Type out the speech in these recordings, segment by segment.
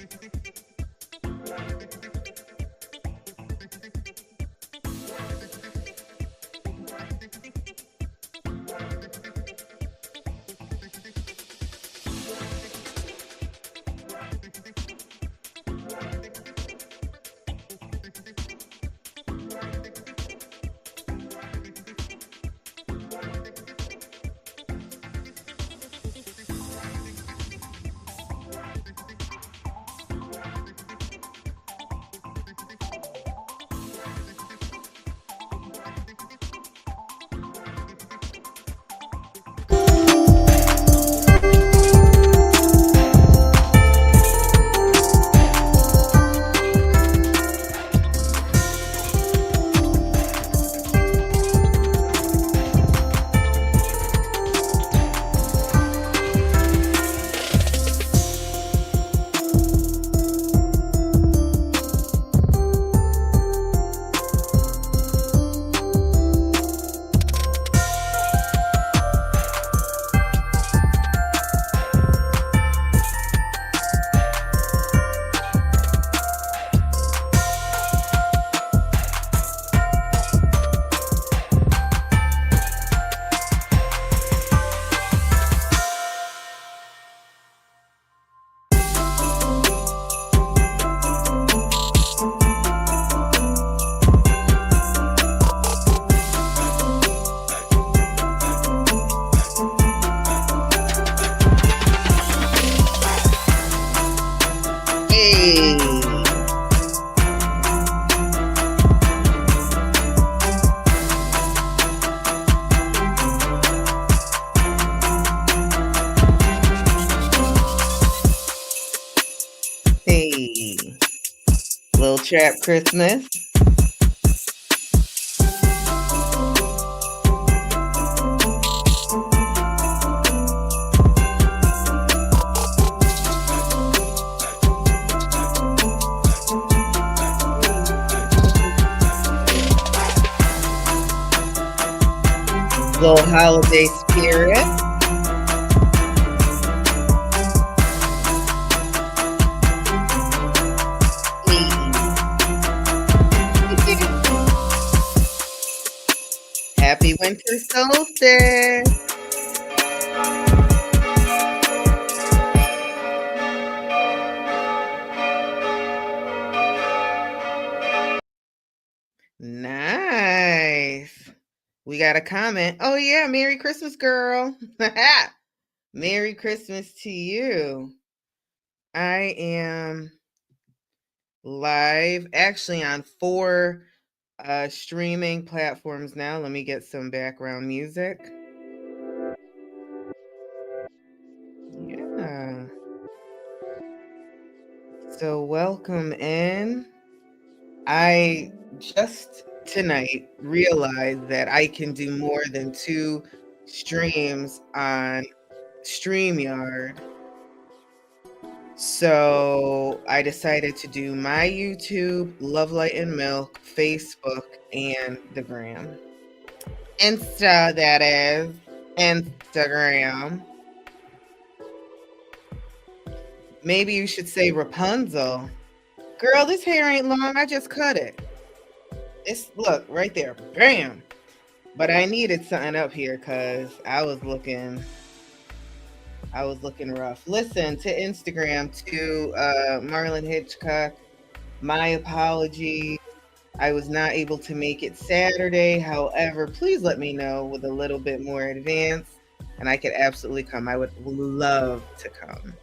Hey. Hey. Little Trap Christmas. Little holiday spirit. Happy winter solstice. Nice. We got a comment. Oh, yeah. Merry Christmas, girl. Merry Christmas to you. I am live actually on 4 streaming platforms now. Let me get some background music. Yeah. So welcome in. I just tonight realized that I can do more than 2 streams on StreamYard. So I decided to do my YouTube, Love Light and Milk, Facebook, and the Gram. Insta, that is. Instagram. Maybe you should say Rapunzel. Girl, this hair ain't long. I just cut it. It's, look, right there. Bam. But I needed something up here because I was looking rough. Listen, to Instagram, to Marlon Hitchcock, my apologies. I was not able to make it Saturday. However, please let me know with a little bit more advance, and I could absolutely come. I would love to come.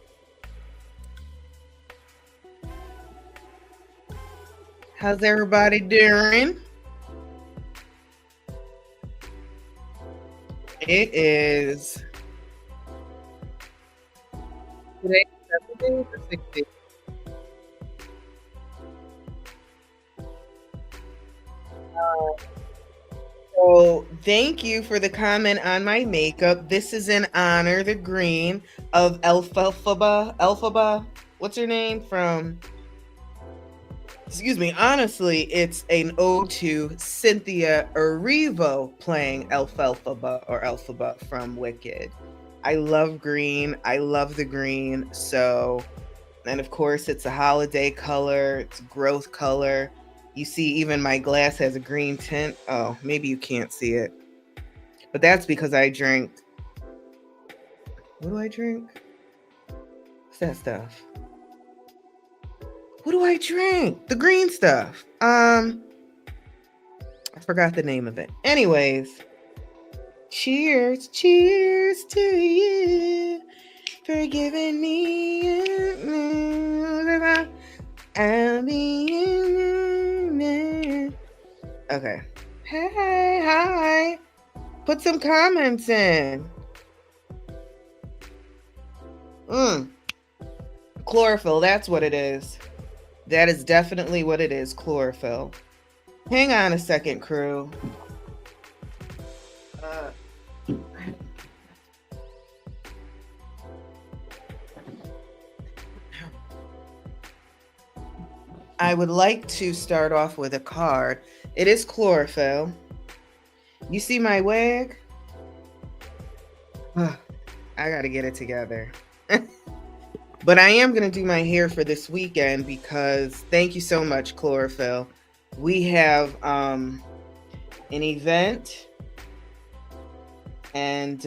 How's everybody doing? It is today 7 days or 6 days? So thank you for the comment on my makeup. This is in honor, the green, of Elphaba. What's her name from? Excuse me. Honestly, it's an ode to Cynthia Erivo playing Elphaba from Wicked. I love green. I love the green. So And of course, it's a holiday color, it's growth color. You see, even my glass has a green tint. Oh, maybe you can't see it. But that's because I drink. What do I drink? What's that stuff? What do I drink? The green stuff. I forgot the name of it. Anyways, cheers to you for giving me. I'll be. Okay. Hey, hi. Put some comments in. Chlorophyll, that's what it is. That is definitely what it is, chlorophyll. Hang on a second, crew. I would like to start off with a card. It is chlorophyll. You see my wig? I gotta get it together. But I am going to do my hair for this weekend because thank you so much, chlorophyll. We have an event and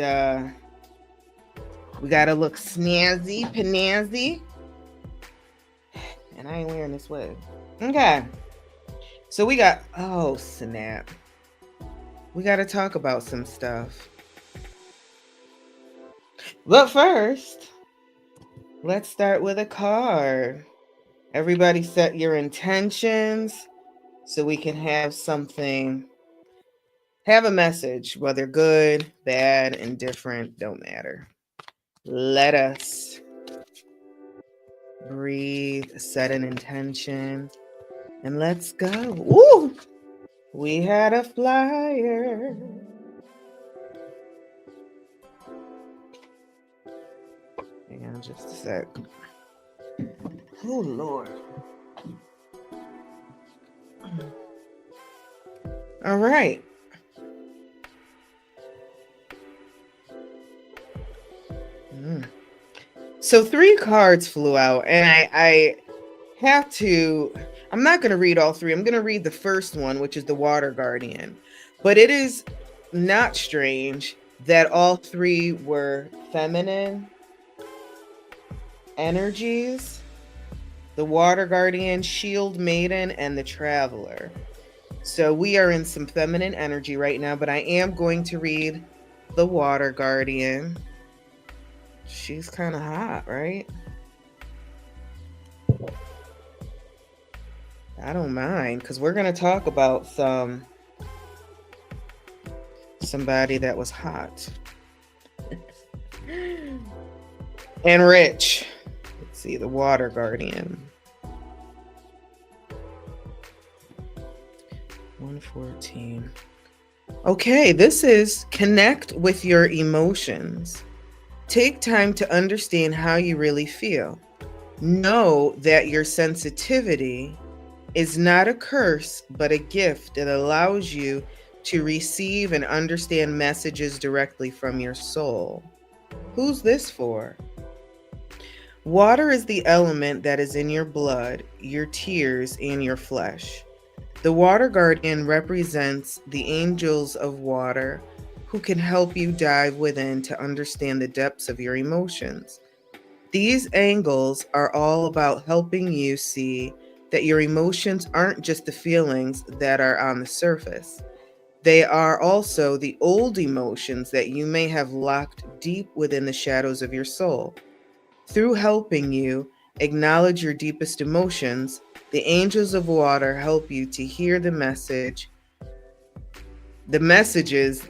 we got to look snazzy, panazzy. And I ain't wearing this wig. Okay. So we got, oh snap. We got to talk about some stuff. But first, let's start with a card. Everybody set your intentions so we can have something, have a message, whether good, bad, indifferent, don't matter. Let us breathe, set an intention, and let's go. Woo! We had a flyer. Hang on just a sec. Oh, Lord. All right. So 3 cards flew out, and I have to, I'm not going to read all 3. I'm going to read the first one, which is the Water Guardian. But it is not strange that all 3 were feminine energies. The Water Guardian, Shield Maiden, and the Traveler. So we are in some feminine energy right now, but I am going to read the Water Guardian. She's kind of hot, right? I don't mind, because we're going to talk about somebody that was hot. And rich. Let's see, the Water Guardian. 114. Okay, this is connect with your emotions. Take time to understand how you really feel. Know that your sensitivity is not a curse, but a gift that allows you to receive and understand messages directly from your soul. Who's this for? Water is the element that is in your blood, your tears, and your flesh. The Water Guardian represents the angels of water who can help you dive within to understand the depths of your emotions. These angels are all about helping you see that your emotions aren't just the feelings that are on the surface. They are also the old emotions that you may have locked deep within the shadows of your soul. Through helping you acknowledge your deepest emotions, the angels of water help you to hear the messages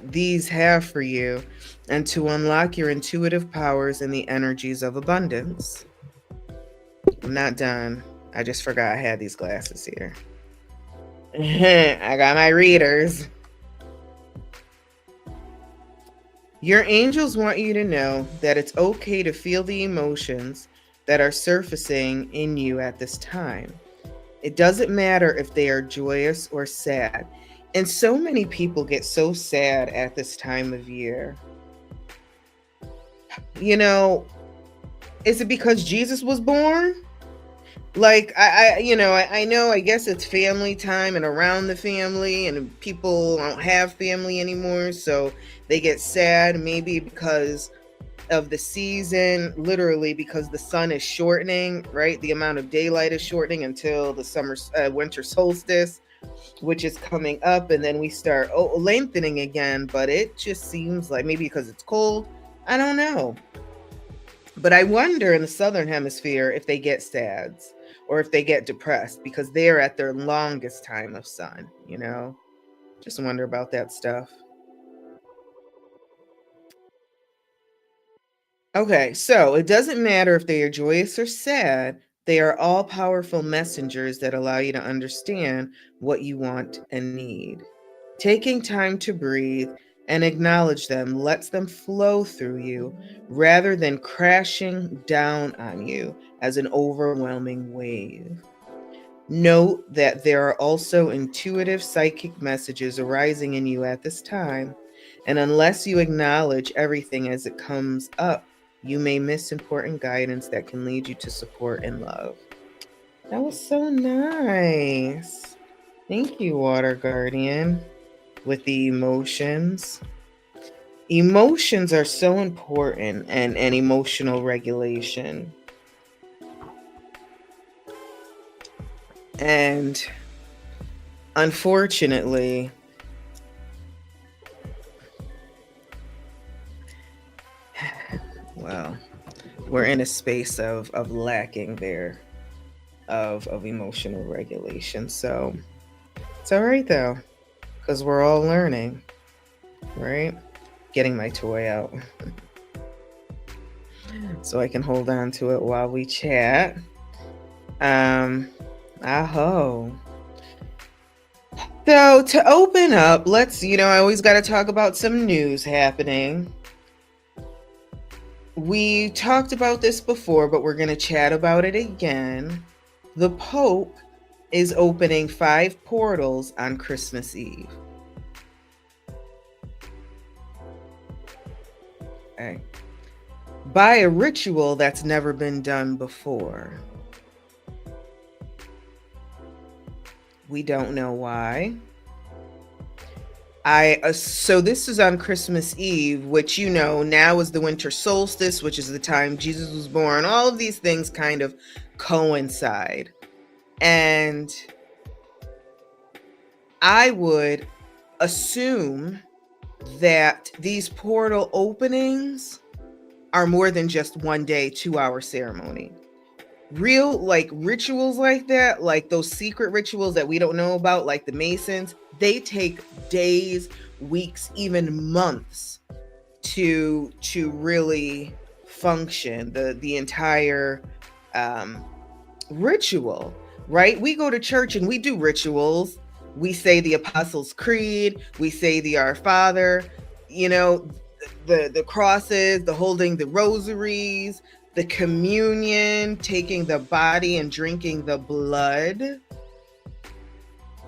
these have for you, and to unlock your intuitive powers and the energies of abundance. I'm not done. I just forgot I had these glasses here. I got my readers. Your angels want you to know that it's okay to feel the emotions that are surfacing in you at this time. It doesn't matter if they are joyous or sad. And so many people get so sad at this time of year. You know, is it because Jesus was born? Like I know, I guess it's family time and around the family, and people don't have family anymore, so they get sad, maybe because of the season, literally because the sun is shortening, right? The amount of daylight is shortening until the winter solstice, which is coming up, and then we start lengthening again. But it just seems like, maybe because it's cold, I don't know. But I wonder in the southern hemisphere if they get sad or if they get depressed because they're at their longest time of sun, Just wonder about that stuff. Okay, so it doesn't matter if they are joyous or sad, they are all powerful messengers that allow you to understand what you want and need. Taking time to breathe and acknowledge them lets them flow through you rather than crashing down on you as an overwhelming wave. Note that there are also intuitive psychic messages arising in you at this time, and unless you acknowledge everything as it comes up, you may miss important guidance that can lead you to support and love. That was so nice. Thank you, Water Guardian, with the emotions. Emotions are so important, and emotional regulation. And unfortunately, well, we're in a space of lacking there of emotional regulation. So it's all right though, because we're all learning, right? Getting my toy out so I can hold on to it while we chat. Aho. So to open up, let's, I always got to talk about some news happening. We talked about this before, but we're going to chat about it again. The Pope is opening 5 portals on Christmas Eve. Okay. By a ritual that's never been done before. We don't know why. So this is on Christmas Eve, which now is the winter solstice, which is the time Jesus was born. All of these things kind of coincide. And I would assume that these portal openings are more than just 1 day, 2-hour ceremony. Real rituals like that, like those secret rituals that we don't know about, like the Masons, they take days, weeks, even months to really function, the entire ritual, right? We go to church and we do rituals. We say the Apostles' Creed, we say the Our Father, the crosses, the holding the rosaries, the communion, taking the body and drinking the blood.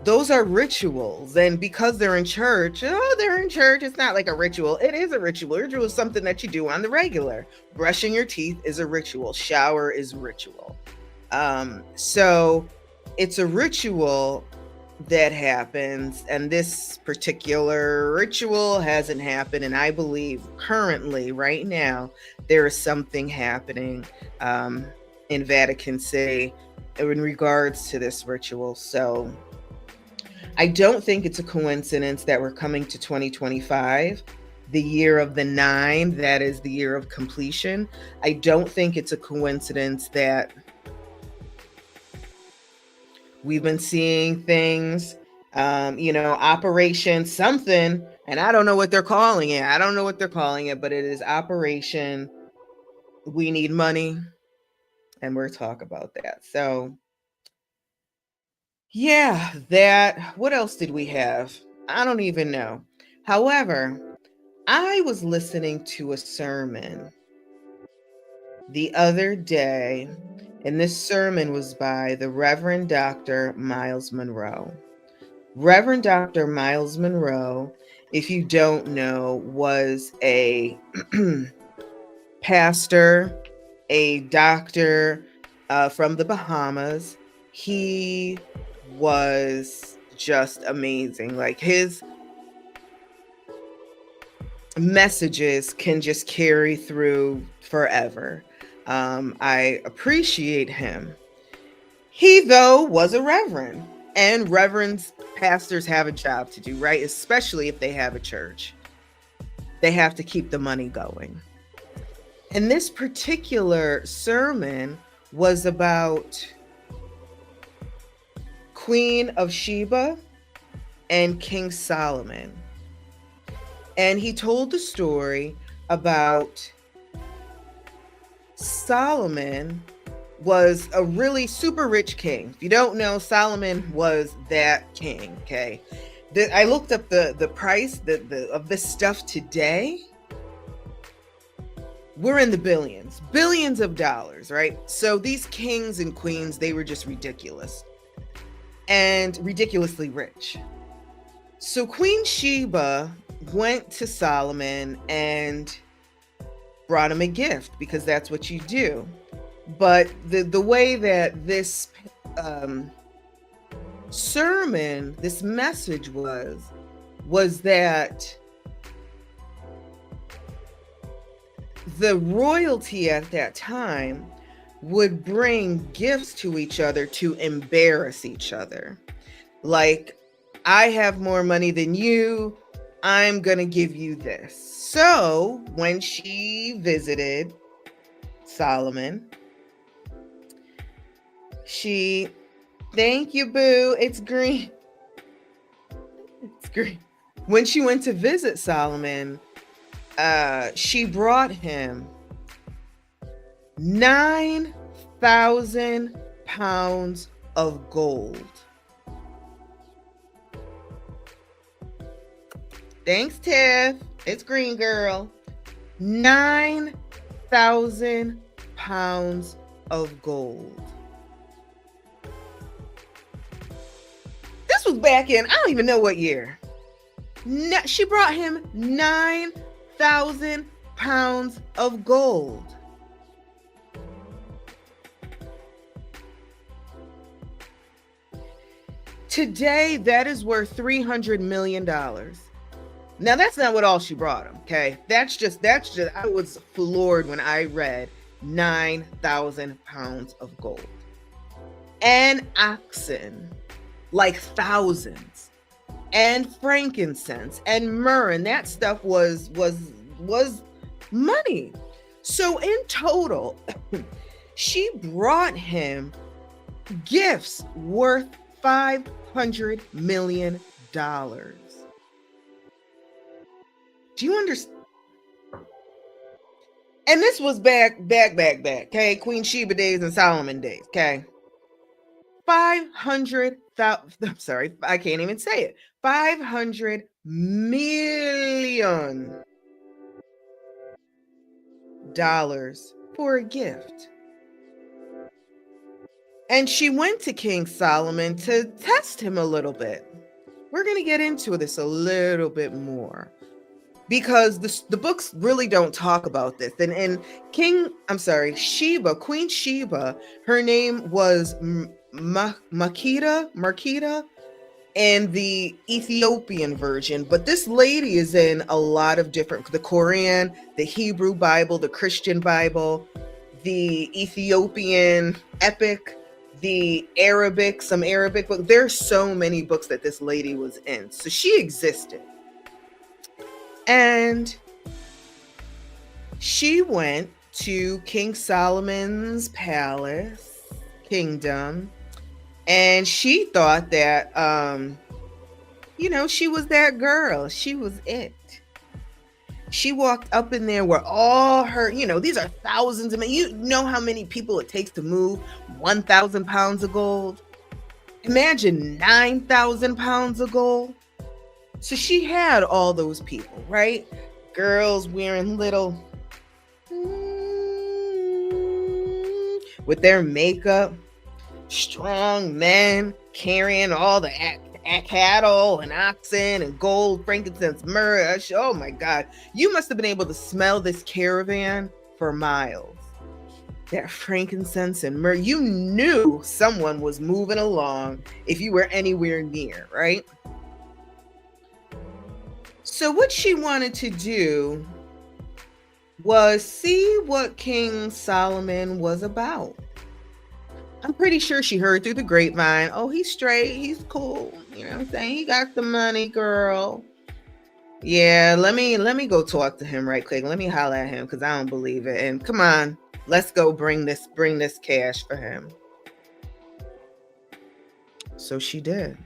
Those are rituals. And because they're in church, it's not like a ritual. It is a ritual. A ritual is something that you do on the regular. Brushing your teeth is a ritual. Shower is ritual. So it's a ritual that happens, and this particular ritual hasn't happened, and I believe currently right now there is something happening in Vatican City in regards to this ritual. So I don't think it's a coincidence that we're coming to 2025, the year of the 9, that is the year of completion. I don't think it's a coincidence that we've been seeing things, Operation something, and I don't know what they're calling it. But it is Operation We Need Money, and we'll talk about that. So, yeah, what else did we have? I don't even know. However, I was listening to a sermon the other day, and this sermon was by the Reverend Dr. Myles Munroe. Reverend Dr. Myles Munroe, if you don't know, was a pastor, a doctor, from the Bahamas. He was just amazing. Like, his messages can just carry through forever. I appreciate him. He, though, was a reverend, and reverends, pastors have a job to do, right? Especially if they have a church. They have to keep the money going. And this particular sermon was about Queen of Sheba and King Solomon. And he told the story about Solomon was a really super rich king. If you don't know, Solomon was that king, okay? I looked up the price of this stuff today. We're in the billions of dollars, right? So these kings and queens, they were just ridiculous and ridiculously rich. So Queen Sheba went to Solomon and brought him a gift, because that's what you do. But the way that this sermon, this message was that the royalty at that time would bring gifts to each other to embarrass each other. Like, I have more money than you, I'm gonna give you this. So when she visited Solomon, thank you, boo, it's green. It's green. When she went to visit Solomon, she brought him 9,000 pounds of gold. Thanks, Tiff. It's green, girl. 9,000 pounds of gold. This was back in, I don't even know what year. She brought him 9,000 pounds of gold. Today, that is worth $300 million. Now, that's not what all she brought him, okay? That's just, I was floored when I read 9,000 pounds of gold. And oxen, like thousands. And frankincense and myrrh, and that stuff was money. So in total, she brought him gifts worth $500 million. Do you understand? And this was back, okay? Queen Sheba days and Solomon days, okay? 500,000, I'm sorry, I can't even say it. $500 million for a gift. And she went to King Solomon to test him a little bit. We're going to get into this a little bit more, because the books really don't talk about this. And Sheba, Queen Sheba, her name was Makeda in the Ethiopian version, but this lady is in a lot of different, the Quran, the Hebrew Bible, the Christian Bible, the Ethiopian epic, the Arabic, some Arabic book. There's so many books that this lady was in. So she existed. And she went to King Solomon's palace, kingdom, and she thought that, she was that girl. She was it. She walked up in there where all her, these are thousands of men. You know how many people it takes to move 1,000 pounds of gold? Imagine 9,000 pounds of gold. So she had all those people, right? Girls wearing little, with their makeup, strong men carrying all the cattle and oxen and gold, frankincense, myrrh. Oh my God. You must have been able to smell this caravan for miles. that frankincense and myrrh. You knew someone was moving along if you were anywhere near, right? So what she wanted to do was see what King Solomon was about. I'm pretty sure she heard through the grapevine, oh, he's straight, he's cool. You know what I'm saying? He got the money, girl. Yeah, let me go talk to him right quick. Let me holler at him because I don't believe it. And come on, let's go bring this cash for him. So she did.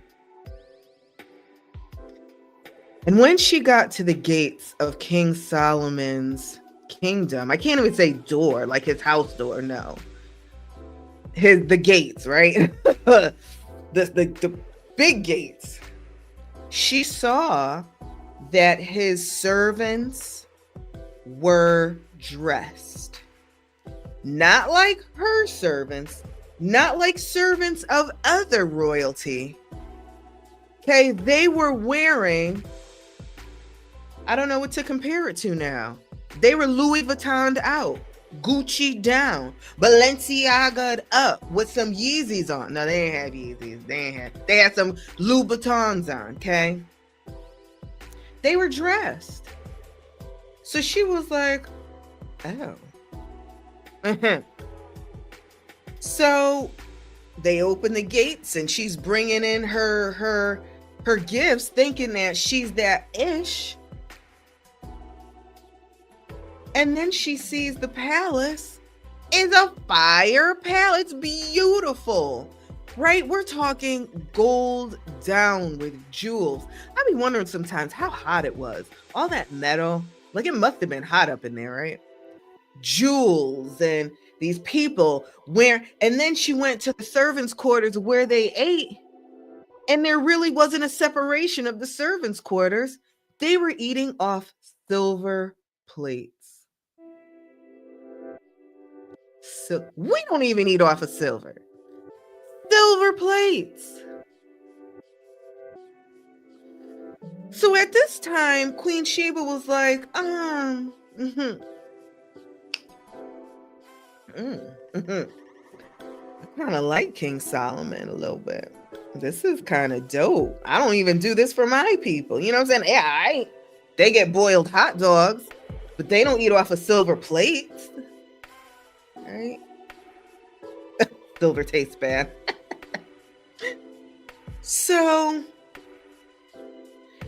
And when she got to the gates of King Solomon's kingdom, I can't even say door, like his house door, no. The gates, right? the big gates. She saw that his servants were dressed. Not like her servants, not like servants of other royalty. Okay, they were wearing, I don't know what to compare it to now. They were Louis Vuitton out, Gucci down, Balenciaga up with some Yeezys on. No, they ain't have Yeezys. They had some Louboutins on, okay? They were dressed. So she was like, oh. So they open the gates and she's bringing in her gifts, thinking that she's that ish. And then she sees the palace is a fire palace. It's beautiful, right? We're talking gold down with jewels. I be wondering sometimes how hot it was. All that metal, like it must have been hot up in there, right? Jewels and these people and then she went to the servants' quarters where they ate, and there really wasn't a separation of the servants' quarters. They were eating off silver plates. So we don't even eat off of silver plates. So at this time, Queen Sheba was like, I kind of like King Solomon a little bit. This is kind of dope. I don't even do this for my people. You know what I'm saying? Yeah, they get boiled hot dogs, but they don't eat off of silver plates. Right? Silver tastes bad. So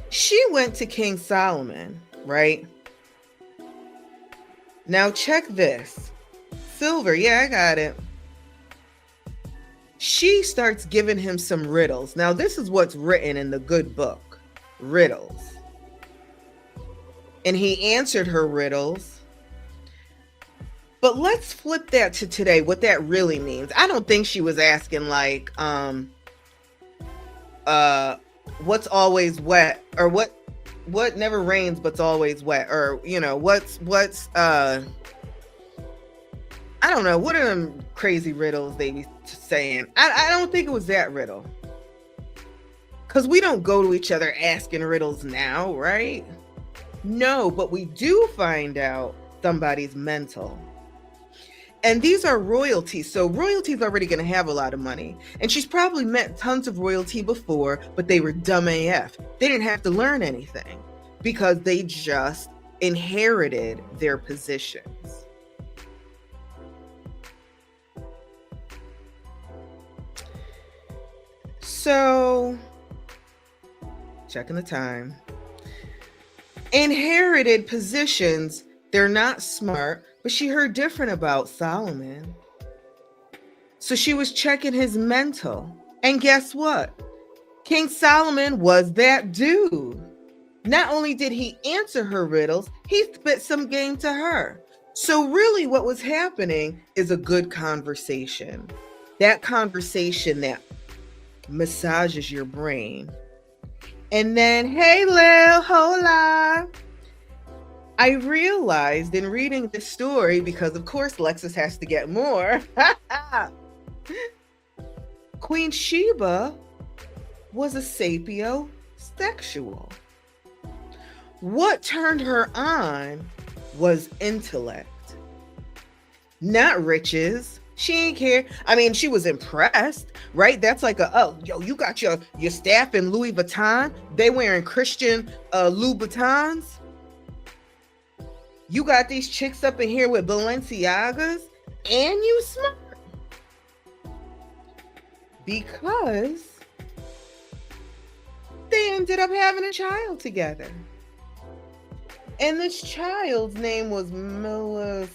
she went to King Solomon, right? Now check this. Silver, yeah, I got it. She starts giving him some riddles. Now this is what's written in the good book, riddles. And he answered her riddles. But let's flip that to today, what that really means. I don't think she was asking like, what's always wet, or what never rains but's always wet, or you know, what's I don't know, what are them crazy riddles they be saying? I don't think it was that riddle. Because we don't go to each other asking riddles now, right? No, but we do find out somebody's mental. And these are royalty. So royalty's already going to have a lot of money. And she's probably met tons of royalty before, but they were dumb AF. They didn't have to learn anything because they just inherited their positions. So, checking the time. Inherited positions, they're not smart. But she heard different about Solomon. So she was checking his mental. And guess what? King Solomon was that dude. Not only did he answer her riddles, he spit some game to her. So really what was happening is a good conversation. That conversation that massages your brain. And then, hey, Lil, hola. I realized in reading this story, because of course Lexus has to get more, Queen Sheba was a sapiosexual. What turned her on was intellect. not riches. She ain't care. I mean, she was impressed, right? That's like oh, yo, you got your staff in Louis Vuitton. They wearing Christian Louboutins. You got these chicks up in here with Balenciagas, and you smart. Because they ended up having a child together. And this child's name was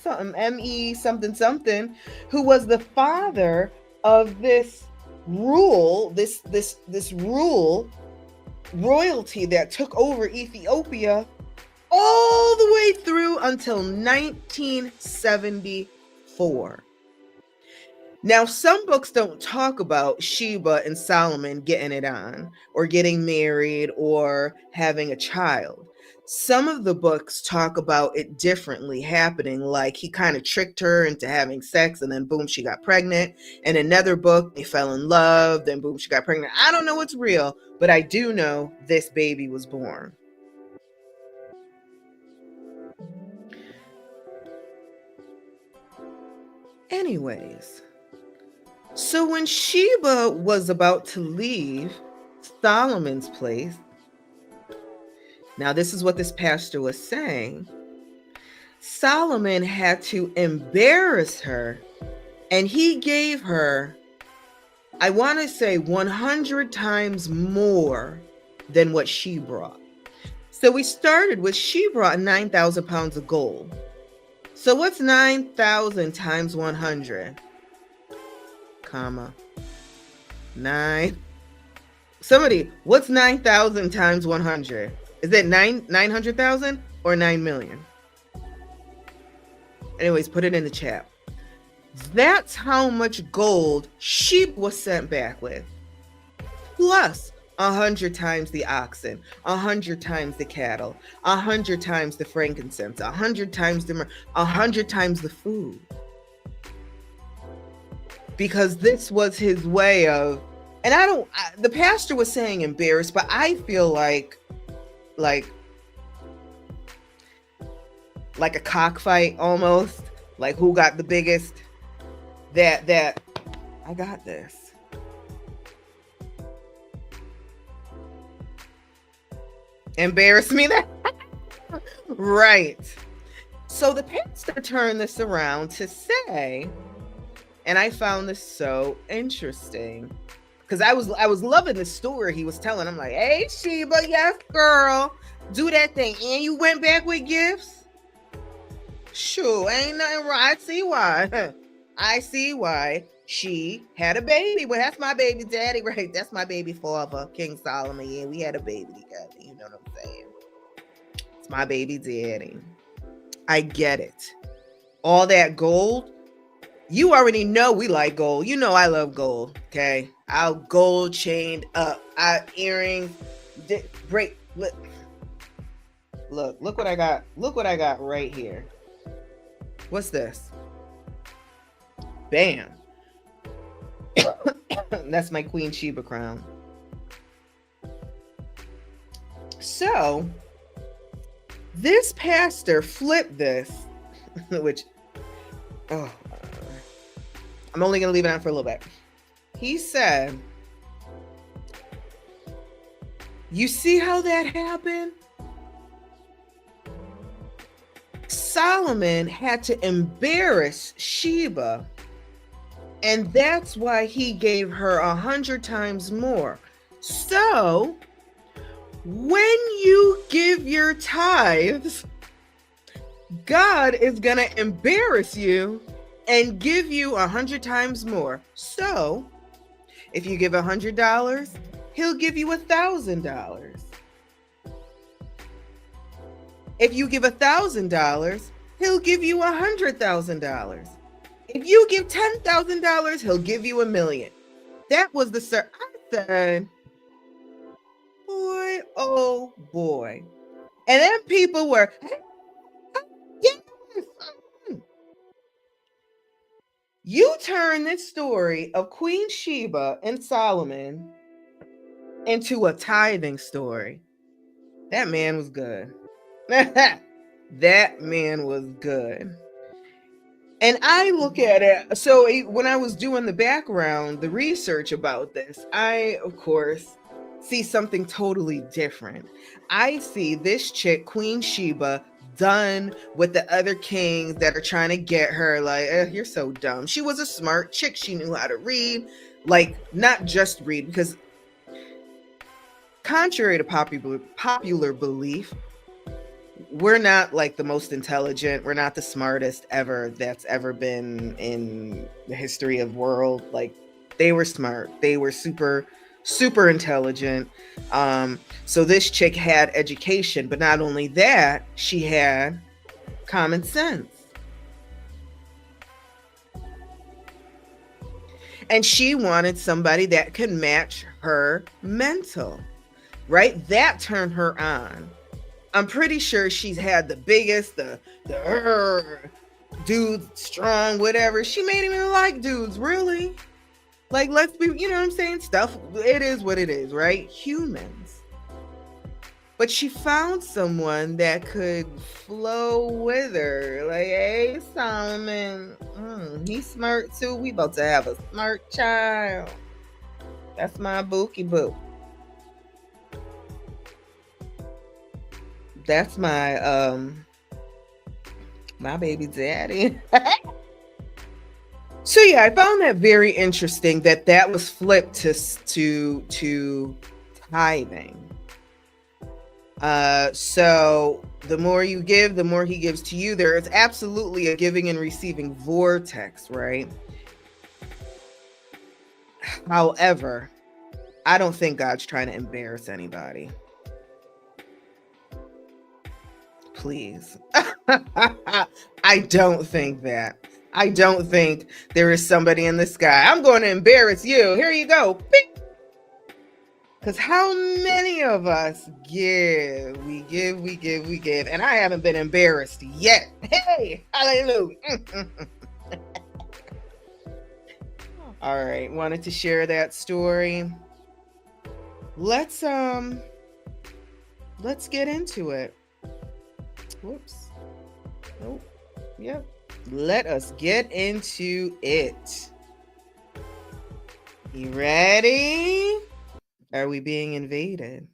something, M-E something something, who was the father of this royalty that took over Ethiopia all the way through until 1974. Now, some books don't talk about Sheba and Solomon getting it on, or getting married, or having a child. Some of the books talk about it differently happening, like he kind of tricked her into having sex, and then boom, she got pregnant. In another book, they fell in love, then boom, she got pregnant. I don't know what's real, but I do know this baby was born. Anyways, so when Sheba was about to leave Solomon's place, now this is what this pastor was saying, Solomon had to embarrass her, and he gave her, I want to say, 100 times more than what she brought. So we started with, she brought 9,000 pounds of gold. So what's 9,000 times 100? Comma. 9. Somebody, what's 9,000 times 100? Is it 900,000 or 9 million? Anyways, put it in the chat. That's how much gold sheep was sent back with. Plus 100 times the oxen, 100 times the cattle, 100 times the frankincense, 100 times the 100 times the food. Because this was his way of, and the pastor was saying embarrassed, but I feel like a cockfight almost, like who got the biggest, that I got this. Embarrass me that right. So the pastor turned this around to say, and I found this so interesting, because I was loving the story he was telling. I'm like, hey Sheba, yes girl, do that thing. And you went back with gifts? Sure, ain't nothing wrong. I see why. I see why she had a baby. Well, that's my baby daddy, right? That's my baby father, King Solomon. Yeah, we had a baby together. You know what I'm saying? It's my baby daddy. I get it. All that gold. You already know we like gold. You know I love gold. Okay, I'll gold chained up. Earrings. Break. Look what I got. Look what I got right here. What's this? Bam. That's my Queen Sheba crown. So this pastor flipped this, which, I'm only going to leave it on for a little bit. He said, you see how that happened? Solomon had to embarrass Sheba, and that's why he gave her 100 times more. So when you give your tithes, God is going to embarrass you and give you 100 times more. So if you give $100, he'll give you $1,000. If you give $1,000, he'll give you $100,000. If you give $10,000, he'll give you $1 million. That was the sir. I said, boy, oh boy. And then people were, yes. You turn this story of Queen Sheba and Solomon into a tithing story. That man was good. That man was good. And I look at it. So when I was doing the background, the research about this, I, of course, see something totally different. I see this chick, Queen Sheba, done with the other kings that are trying to get her. Like, you're so dumb. She was a smart chick. She knew how to read, like, not just read, because contrary to popular belief, we're not like the most intelligent. We're not the smartest ever that's ever been in the history of world. Like, they were smart. They were super intelligent. So this chick had education, but not only that, she had common sense. And she wanted somebody that could match her mental, right? That turned her on. I'm pretty sure she's had the biggest, the dude, strong, whatever. She made him even like dudes, really. Like, let's be, you know what I'm saying? Stuff, it is what it is, right? Humans. But she found someone that could flow with her. Like, hey, Solomon, he's smart too. We about to have a smart child. That's my bookie boo. That's my my baby daddy. So yeah, I found that very interesting that was flipped to tithing. So the more you give, the more he gives to you. There is absolutely a giving and receiving vortex, right? However, I don't think God's trying to embarrass anybody. Please. I don't think that. I don't think there is somebody in the sky. I'm going to embarrass you. Here you go. Because how many of us give? We give. And I haven't been embarrassed yet. Hey, hallelujah. All right. Wanted to share that story. Let's get into it. Whoops. Nope. Yep. Let us get into it. You ready? Are we being invaded?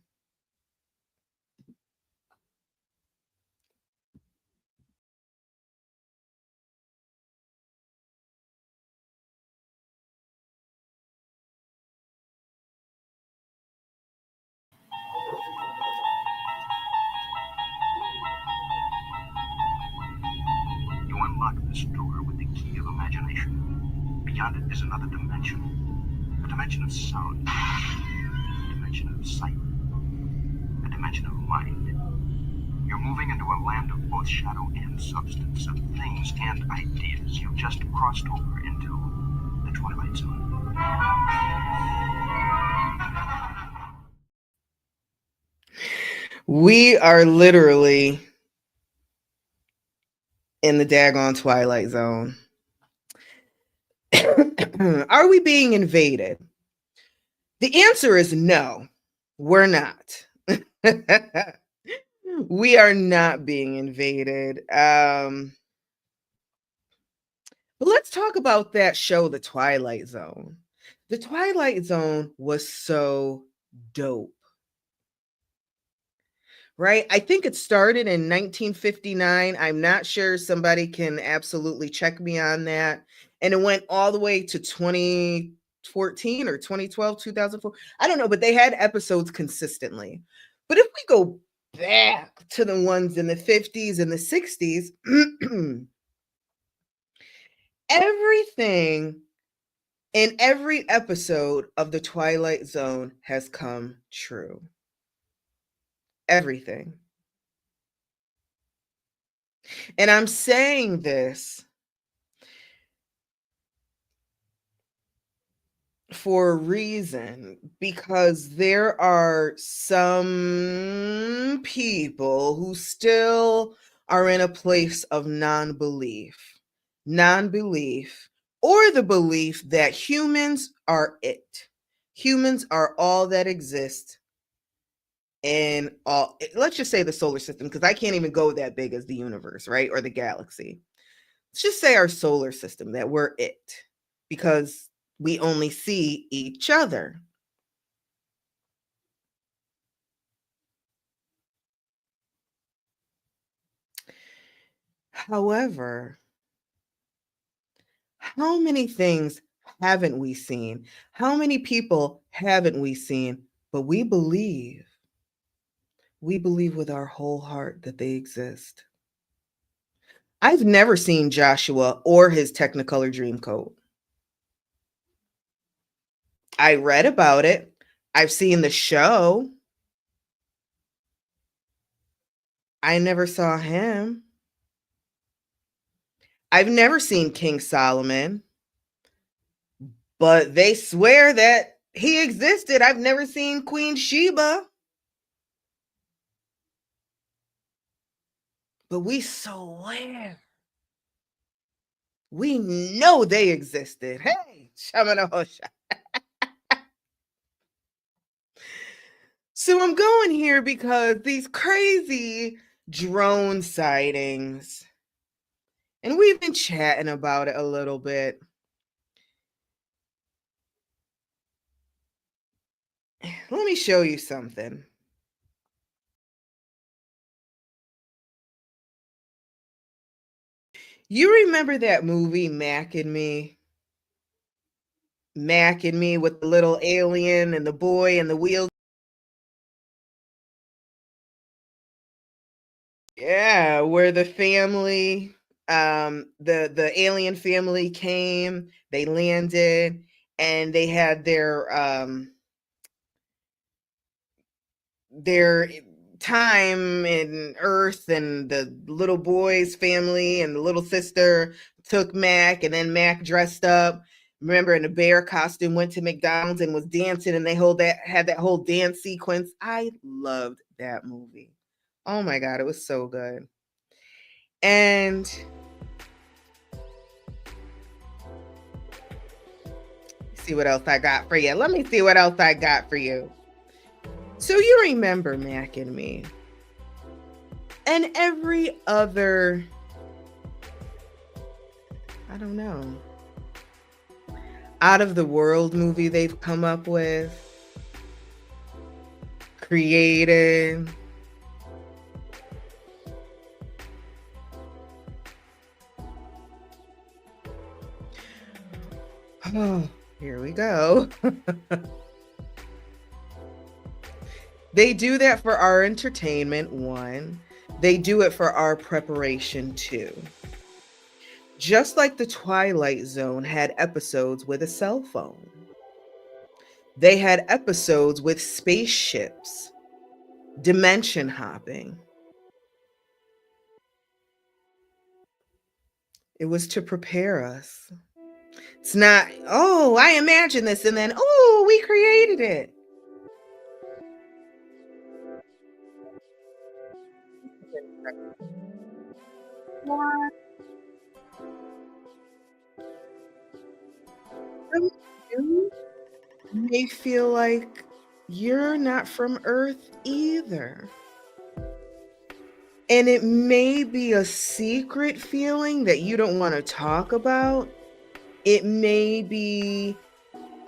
You unlock this door with the key of imagination. Beyond it is another dimension. A dimension of sound. A dimension of sight. A dimension of mind. You're moving into a land of both shadow and substance, of things and ideas. You've just crossed over into the Twilight Zone. We are literally in the daggone Twilight Zone. Are we being invaded? The answer is no, we're not. We are not being invaded. But let's talk about that show, The Twilight Zone. The Twilight Zone was so dope. Right? I think it started in 1959. I'm not sure. Somebody can absolutely check me on that. And it went all the way to 2014 or 2012, 2004. I don't know, but they had episodes consistently. But if we go back to the ones in the 50s and the 60s, everything in every episode of The Twilight Zone has come true. Everything. And I'm saying this for a reason, because there are some people who still are in a place of non-belief, or the belief that humans are it. Humans are all that exists in let's just say the solar system, because I can't even go that big as the universe, right? Or the galaxy. let's just say our solar system, that we're it, because we only see each other. However, how many things haven't we seen? How many people haven't we seen? But we believe with our whole heart that they exist. I've never seen Joshua or his Technicolor Dreamcoat. I read about it. I've seen the show. I never saw him. I've never seen King Solomon, but they swear that he existed. I've never seen Queen Sheba, but we swear. We know they existed. Hey, Shamanahosha. So I'm going here because these crazy drone sightings, and we've been chatting about it a little bit. Let me show you something. You remember that movie, Mac and Me? Mac and Me, with the little alien and the boy and the wheel. Yeah, where the family, the alien family came, they landed, and they had their time in Earth, and the little boy's family and the little sister took Mac, and then Mac dressed up, remember, in a bear costume, went to McDonald's and was dancing, and they had that whole dance sequence. I loved that movie. Oh my God, it was so good. And see what else I got for you. Let me see what else I got for you. So you remember Mac and Me, and every other, I don't know, out of the world movie they've come up with, created. Oh, here we go. They do that for our entertainment, one. They do it for our preparation, two. Just like the Twilight Zone had episodes with a cell phone, they had episodes with spaceships, dimension hopping. It was to prepare us. It's not, oh, I imagined this, and then, oh, we created it. You may feel like you're not from Earth either. And it may be a secret feeling that you don't want to talk about. It may be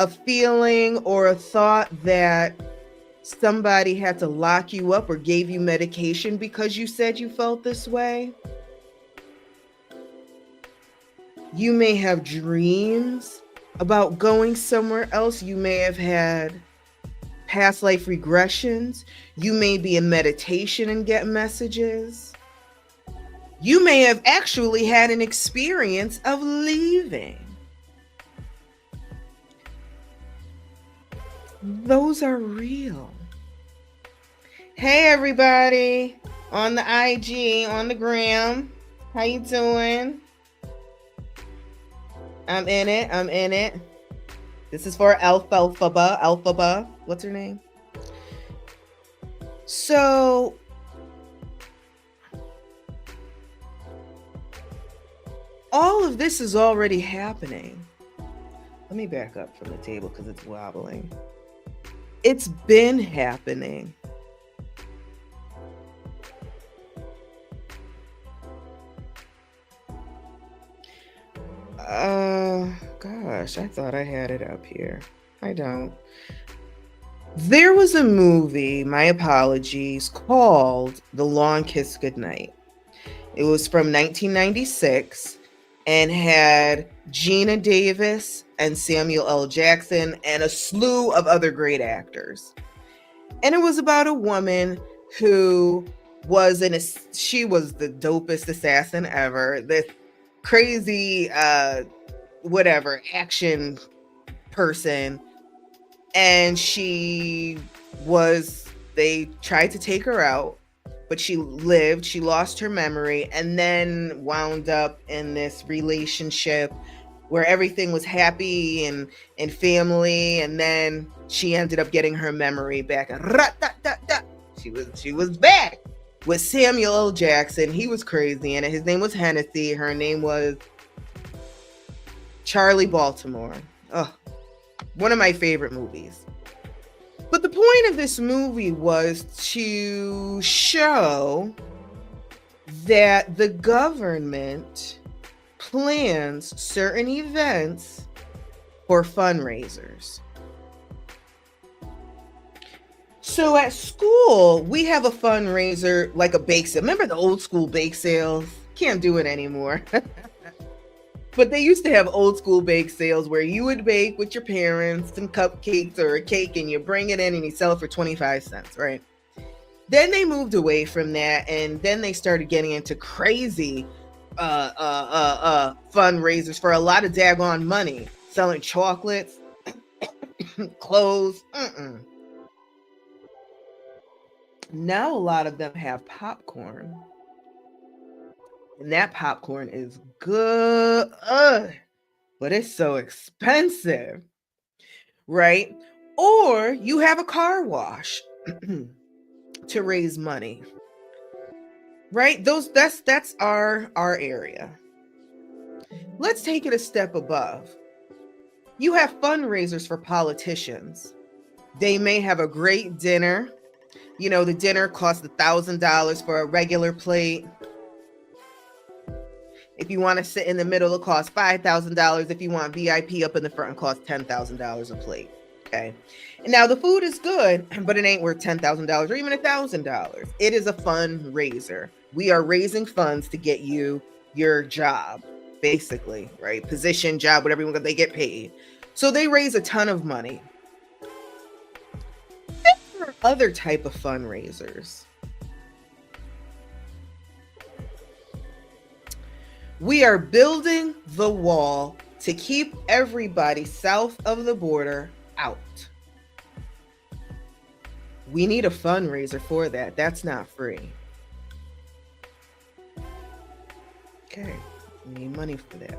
a feeling or a thought that somebody had to lock you up or gave you medication because you said you felt this way. You may have dreams about going somewhere else. You may have had past life regressions. You may be in meditation and get messages. You may have actually had an experience of leaving. Those are real. Hey everybody on the IG, on the gram. How you doing? I'm in it. This is for Alphaba. What's her name? So all of this is already happening. Let me back up from the table because it's wobbling. It's been happening. Gosh, I thought I had it up here. I don't. There was a movie, my apologies, called The Long Kiss Goodnight. It was from 1996 and had Gina Davis and Samuel L. Jackson and a slew of other great actors. And it was about a woman who she was the dopest assassin ever. This crazy whatever action person, and they tried to take her out, but she lived. She lost her memory and then wound up in this relationship where everything was happy and family, and then she ended up getting her memory back, and she was back with Samuel L. Jackson. He was crazy, and his name was Hennessy. Her name was Charlie Baltimore. Oh, one of my favorite movies. But the point of this movie was to show that the government plans certain events for fundraisers. So at school, we have a fundraiser, like a bake sale. Remember the old school bake sales? Can't do it anymore. But they used to have old school bake sales where you would bake with your parents some cupcakes or a cake, and you bring it in and you sell it for 25 cents, right? Then they moved away from that, and then they started getting into crazy fundraisers for a lot of daggone money, selling chocolates, clothes. Now a lot of them have popcorn. And that popcorn is good, but it's so expensive, right? Or you have a car wash to raise money, right? That's our area. Let's take it a step above. You have fundraisers for politicians. They may have a great dinner. You know, the dinner costs $1,000 for a regular plate. If you want to sit in the middle, it costs $5,000. If you want VIP up in the front, it costs $10,000 a plate. Okay. And now the food is good, but it ain't worth $10,000 or even $1,000. It is a fundraiser. We are raising funds to get you your job, basically, right? Position, job, whatever they get paid. So they raise a ton of money. There are other type of fundraisers. We are building the wall to keep everybody south of the border out. We need a fundraiser for that. That's not free. Okay, we need money for that.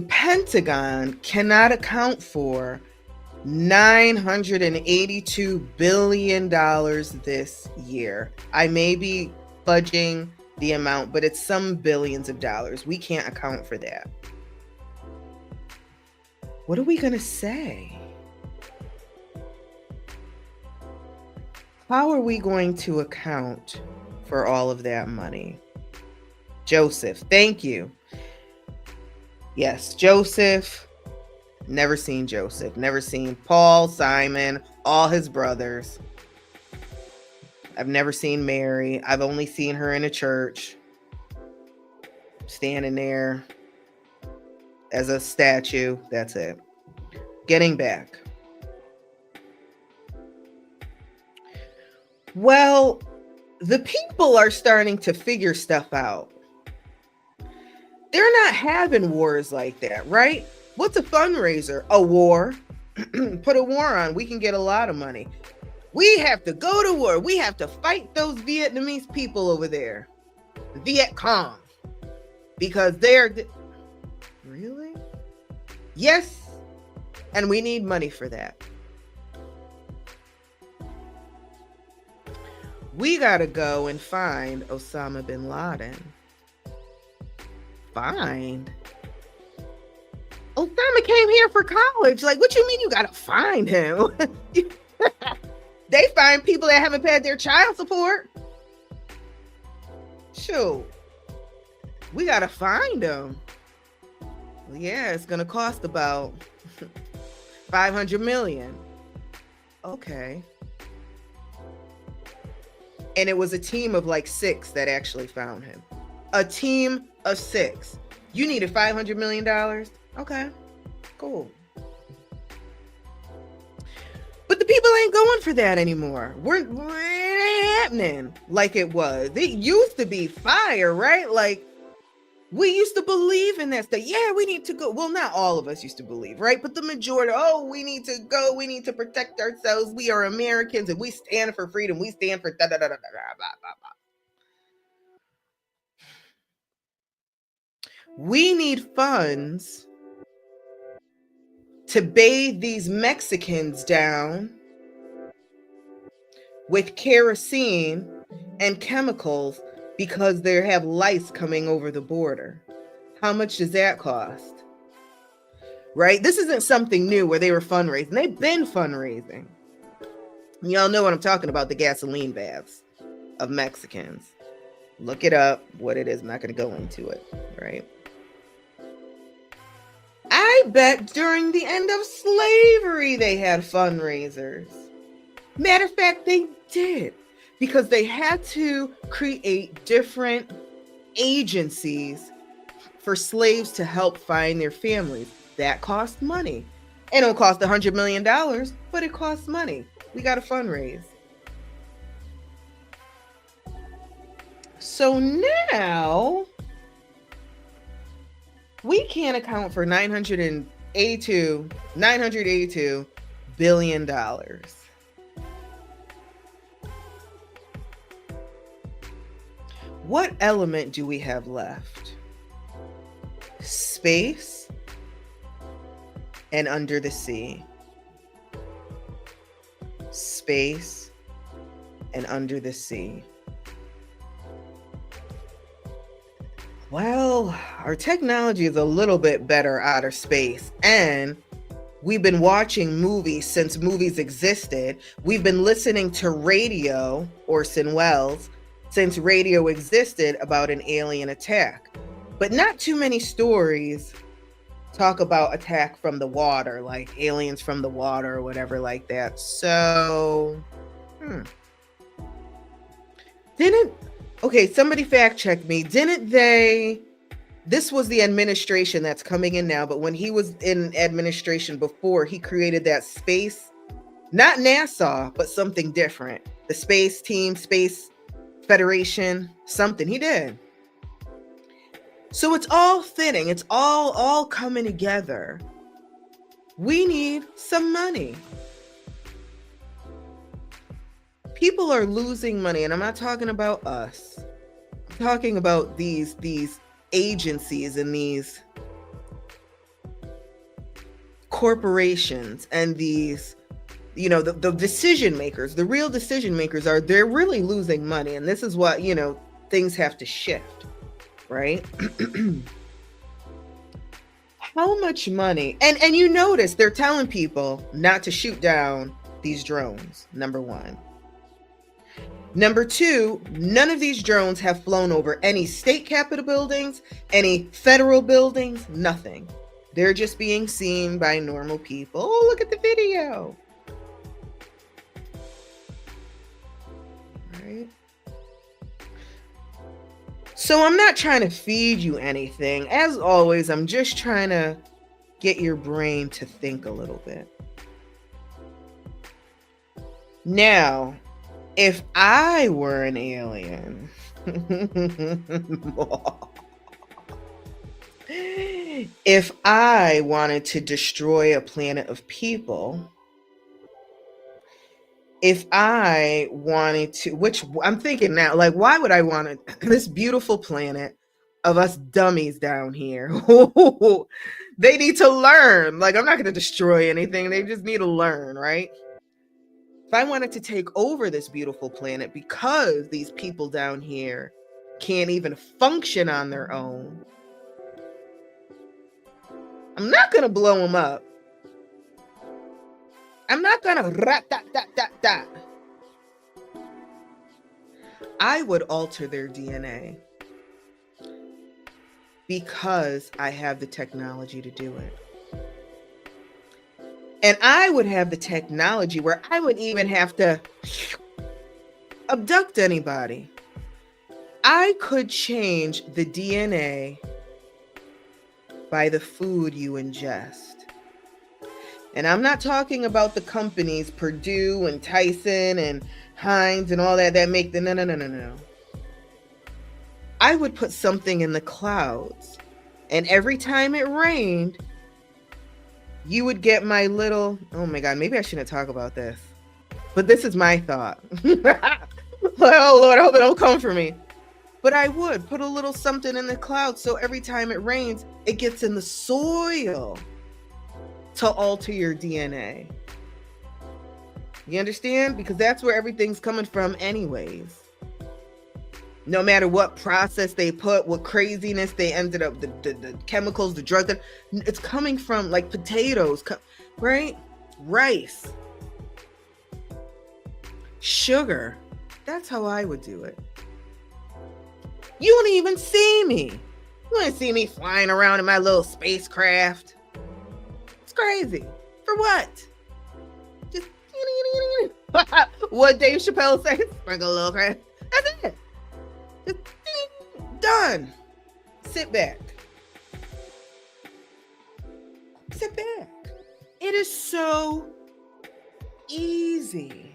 Pentagon cannot account for $982 billion this year. I may be fudging the amount, but it's some billions of dollars. We can't account for that. What are we going to say? How are we going to account for all of that money? Joseph, thank you. Yes, Joseph. Never seen Joseph. Never seen Paul, Simon, all his brothers. I've never seen Mary. I've only seen her in a church, standing there as a statue. That's it. Getting back. Well, the people are starting to figure stuff out. They're not having wars like that, right? What's a fundraiser? A war. Put a war on. We can get a lot of money. We have to go to war. We have to fight those Vietnamese people over there. The Viet Cong. Because they're... Really? Yes. And we need money for that. We got to go and find Osama bin Laden. Find? Osama came here for college. Like, what you mean you got to find him? They find people that haven't paid their child support. Shoot, we gotta find them. Well, yeah, it's gonna cost about 500 million. Okay. And it was a team of like 6 that actually found him. A team of 6. You needed $500 million? Okay, cool. But the people ain't going for that anymore. We're happening like it was. It used to be fire, right? Like, we used to believe in that stuff. Yeah, we need to go. Well, not all of us used to believe, right? But the majority, we need to go. We need to protect ourselves. We are Americans and we stand for freedom. We stand for da da da da da da. We need funds to bathe these Mexicans down with kerosene and chemicals because they have lice coming over the border. How much does that cost? Right? This isn't something new where they were fundraising. They've been fundraising. Y'all know what I'm talking about, the gasoline baths of Mexicans. Look it up, what it is. I'm not going to go into it, right? I bet during the end of slavery they had fundraisers. Matter of fact, they did, because they had to create different agencies for slaves to help find their families. That cost money. It don't cost $100 million, but it costs money. We got to fundraise. So now we can't account for $982 billion. What element do we have left? Space and under the sea. Space and under the sea. Well, our technology is a little bit better outer space, and we've been watching movies since movies existed. We've been listening to radio, Orson Welles, since radio existed, about an alien attack. But not too many stories talk about attack from the water, like aliens from the water or whatever like that. So, somebody fact check me. This was the administration that's coming in now, but when he was in administration before, he created that space, not NASA, but something different. The space team, space federation, something he did. So it's all fitting. It's all coming together. We need some money. People are losing money, and I'm not talking about us. I'm talking about these agencies and these corporations and these, the decision makers. The real decision makers they're really losing money, and this is what, things have to shift, right? How much money? And you notice they're telling people not to shoot down these drones, number one. Number two, none of these drones have flown over any state capitol buildings, any federal buildings, nothing. They're just being seen by normal people. Oh, look at the video. Right? So I'm not trying to feed you anything. As always, I'm just trying to get your brain to think a little bit. Now, if I were an alien, if I wanted to destroy a planet of people, if I wanted to, which I'm thinking now, like, why would I want this beautiful planet of us dummies down here? They need to learn. Like, I'm not going to destroy anything. They just need to learn, right? If I wanted to take over this beautiful planet because these people down here can't even function on their own, I'm not going to blow them up. I'm not going to rat-dat-dat-dat-dat. I would alter their DNA because I have the technology to do it. And I would have the technology where I would even have to abduct anybody. I could change the DNA by the food you ingest. And I'm not talking about the companies Purdue and Tyson and Heinz and all that make the no. I would put something in the clouds, and every time it rained, you would get my little, oh my God, maybe I shouldn't talk about this, but this is my thought. Oh Lord, I hope it don't come for me. But I would put a little something in the clouds so every time it rains, it gets in the soil to alter your DNA. You understand? Because that's where everything's coming from anyways. No matter what process they put, what craziness they ended up, the chemicals, the drugs, it's coming from like potatoes, right? Rice, sugar. That's how I would do it. You wouldn't even see me. You wouldn't see me flying around in my little spacecraft. It's crazy. For what? Just what Dave Chappelle says, sprinkle a little crap. That's it. Just done. Sit back. Sit back. It is so easy.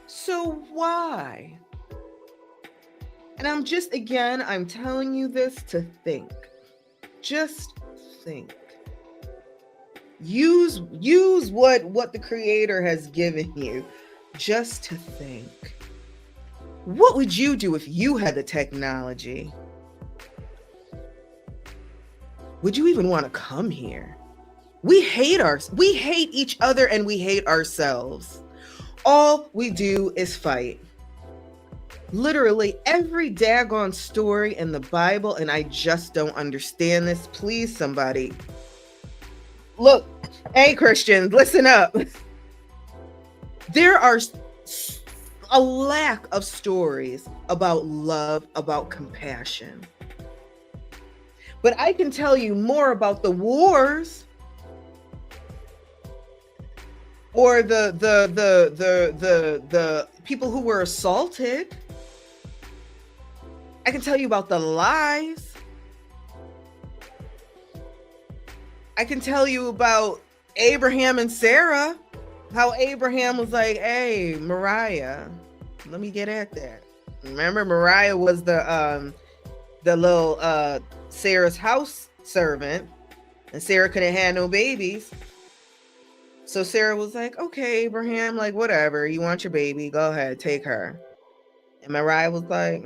So why? And I'm telling you this to think. Just think. Use what the Creator has given you just to think. What would you do if you had the technology? Would you even want to come here? We hate each other and we hate ourselves. All we do is fight. Literally every daggone story in the Bible, and I just don't understand this. Please, somebody. Look, hey Christians, listen up. There are a lack of stories about love, about compassion. But I can tell you more about the wars or the people who were assaulted. I can tell you about the lies. I can tell you about Abraham and Sarah, how Abraham was like, hey, Mariah, let me get at that. Remember, Mariah was the little Sarah's house servant, and Sarah couldn't have no babies. So Sarah was like, okay, Abraham, like, whatever, you want your baby, go ahead, take her. And Mariah was like,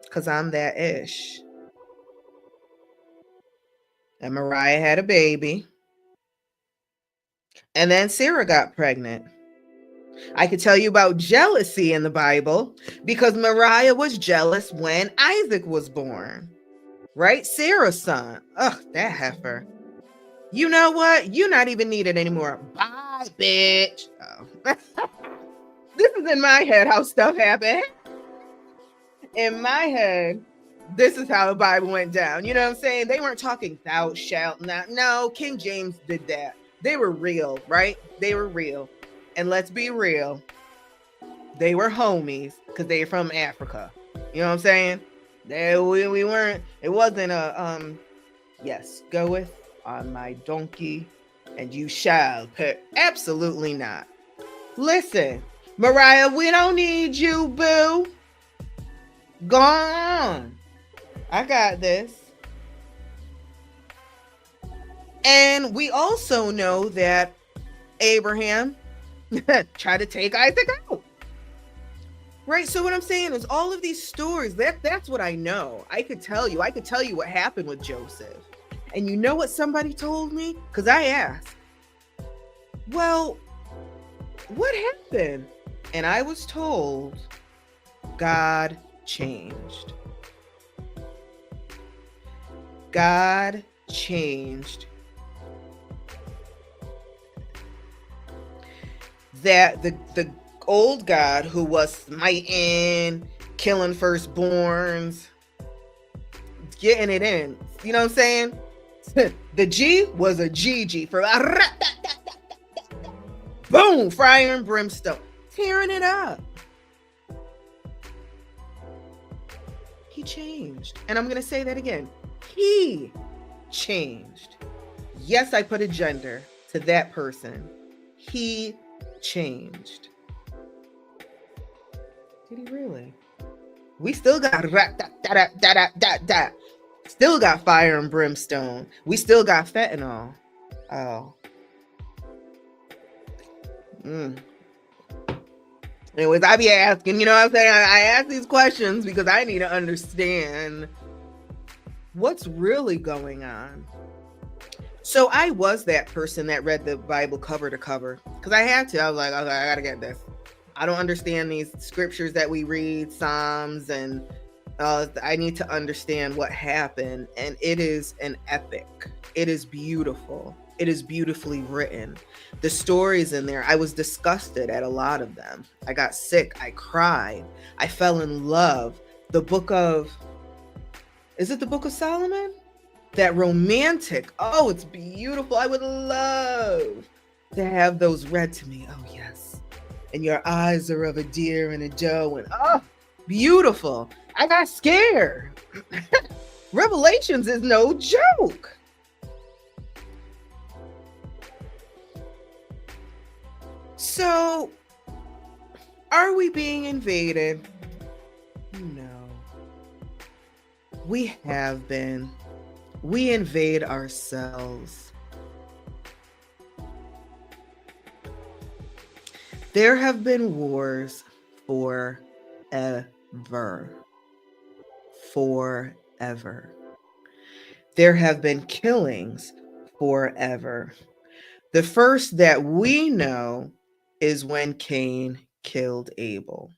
because I'm that ish. And Mariah had a baby. And then Sarah got pregnant. I could tell you about jealousy in the Bible because Mariah was jealous when Isaac was born. Right? Sarah's son. Ugh, that heifer. You know what? You're not even needed anymore. Bye, bitch. Oh. This is in my head how stuff happened. In my head, this is how the Bible went down. You know what I'm saying? They weren't talking thou shalt not. No, King James did that. They were real, right? They were real. And let's be real. They were homies because they're from Africa. You know what I'm saying? We weren't, it wasn't a, yes, goeth on my donkey and you shall pay. Absolutely not. Listen, Mariah, we don't need you, boo. Go on. I got this. And we also know that Abraham tried to take Isaac out. Right? So what I'm saying is all of these stories, that's what I know. I could tell you what happened with Joseph. And you know what somebody told me? Because I asked, well, what happened? And I was told God changed. God changed. That the old god who was smiting, killing firstborns, getting it in. You know what I'm saying? The G was a GG for boom, fire and brimstone, tearing it up. He changed. And I'm going to say that again. He changed. Yes, I put a gender to that person. He changed. Did he really? We still got still got fire and brimstone. We still got fentanyl. Oh. Anyways, I be asking, you know what I'm saying? I ask these questions because I need to understand what's really going on. So I was that person that read the Bible cover to cover because I had to. I was like, I gotta get this. I don't understand these scriptures that we read, Psalms, and I need to understand what happened. And it is an epic. It is beautiful. It is beautifully written. The stories in there, I was disgusted at a lot of them. I got sick. I cried. I fell in love. The book of, is it the Book of Solomon? That romantic. Oh, it's beautiful. I would love to have those read to me. Oh, yes. And your eyes are of a deer and a doe. And oh, beautiful. I got scared. Revelations is no joke. So, are we being invaded? No. We have been. We invade ourselves. There have been wars forever. Forever. There have been killings forever. The first that we know is when Cain killed Abel.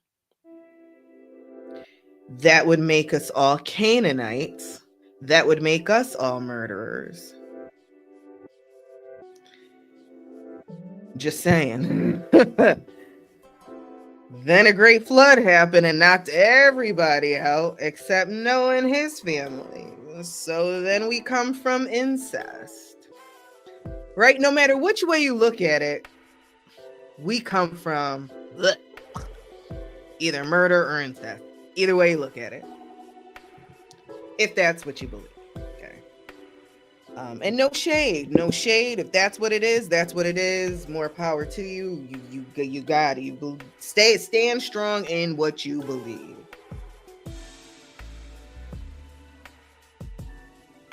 That would make us all Canaanites. That would make us all murderers. Just saying. Then a great flood happened and knocked everybody out except Noah and his family. So then we come from incest. Right? No matter which way you look at it, we come from either murder or incest. Either way you look at it. If that's what you believe. Okay. And no shade. No shade. If that's what it is, that's what it is. More power to you. You got it. You stand strong in what you believe.